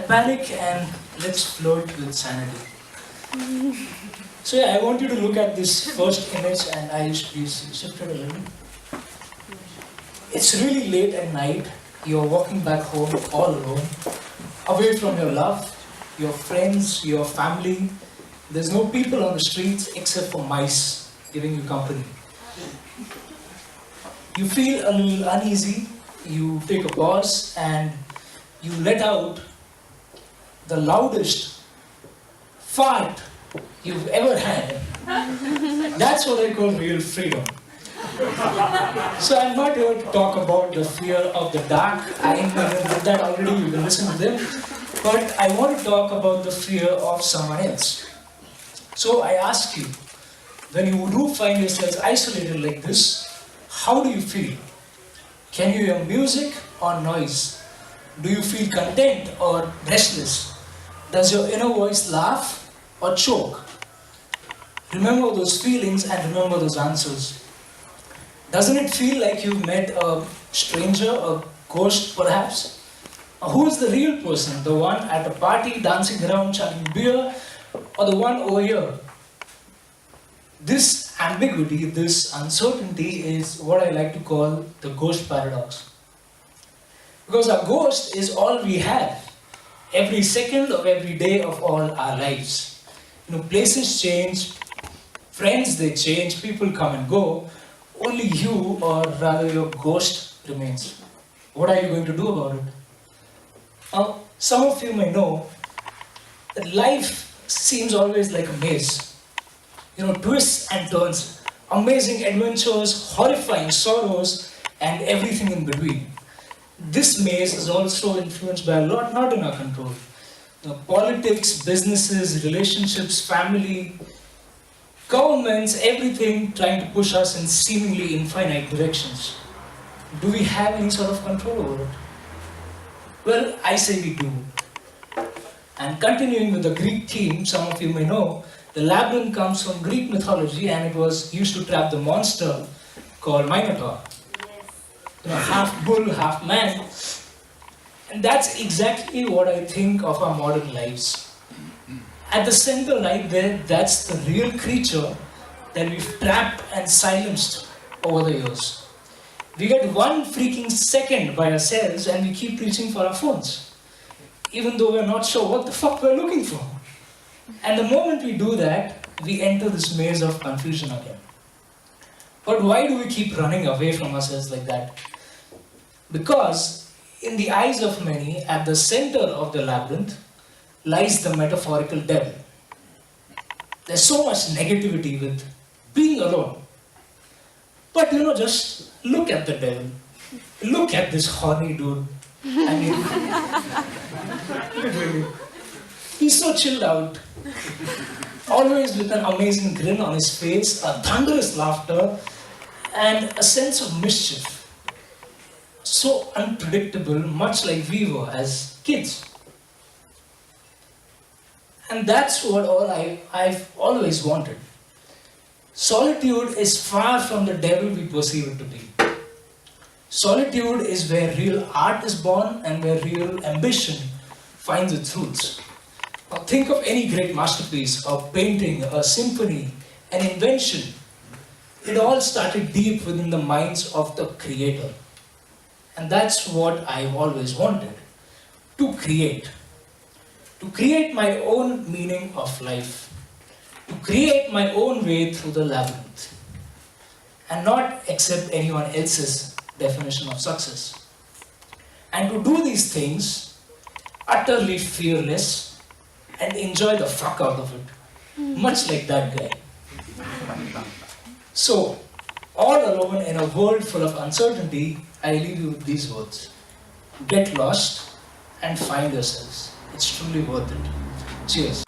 Panic and let's flirt with sanity. So yeah, I want you to look at this first image and I shifted a little. It's really late at night. You're walking back home all alone, away from your love, your friends, your family. There's no people on the streets except for mice giving you company. You feel a little uneasy. You take a pause and you let out the loudest fart you've ever had. That's what I call real freedom. So I'm not here to talk about the fear of the dark. I did that already, you can listen to them. But I want to talk about the fear of someone else. So I ask you, when you do find yourselves isolated like this, how do you feel? Can you hear music or noise? Do you feel content or restless? Does your inner voice laugh or choke? Remember those feelings and remember those answers. Doesn't it feel like you've met a stranger, a ghost perhaps? Who is the real person? The one at a party dancing around chugging beer, or the one over here? This ambiguity, this uncertainty is what I like to call the ghost paradox. Because a ghost is all we have, every second of every day of all our lives. Places change, friends they change, people come and go. Only you, or rather your ghost, remains. What are you going to do about it? Now, some of you may know that life seems always like a maze. Twists and turns, amazing adventures, horrifying sorrows, and everything in between. This maze is also influenced by a lot not in our control. Politics, businesses, relationships, family, governments, everything trying to push us in seemingly infinite directions. Do we have any sort of control over it? Well, I say we do. And continuing with the Greek theme, some of you may know, the labyrinth comes from Greek mythology and it was used to trap the monster called Minotaur. Half bull, half man. And that's exactly what I think of our modern lives. At the center right there, that's the real creature that we've trapped and silenced over the years. We get one freaking second by ourselves and we keep reaching for our phones, even though we're not sure what the fuck we're looking for. And the moment we do that, we enter this maze of confusion again. But why do we keep running away from ourselves like that? Because in the eyes of many, at the center of the labyrinth, lies the metaphorical devil. There's so much negativity with being alone. But just look at the devil. Look at this horny dude. I mean, literally. He's so chilled out. Always with an amazing grin on his face, a thunderous laughter, and a sense of mischief. So unpredictable, much like we were as kids. And that's what I've always wanted. Solitude is far from the devil we perceive it to be. Solitude is where real art is born and where real ambition finds its roots. Now think of any great masterpiece, a painting, a symphony, an invention. It all started deep within the minds of the creator. And that's what I've always wanted, to create. To create my own meaning of life. To create my own way through the labyrinth. And not accept anyone else's definition of success. And to do these things utterly fearless and enjoy the fuck out of it. Much like that guy. So, all alone in a world full of uncertainty, I leave you with these words. Get lost and find yourselves. It's truly worth it. Cheers.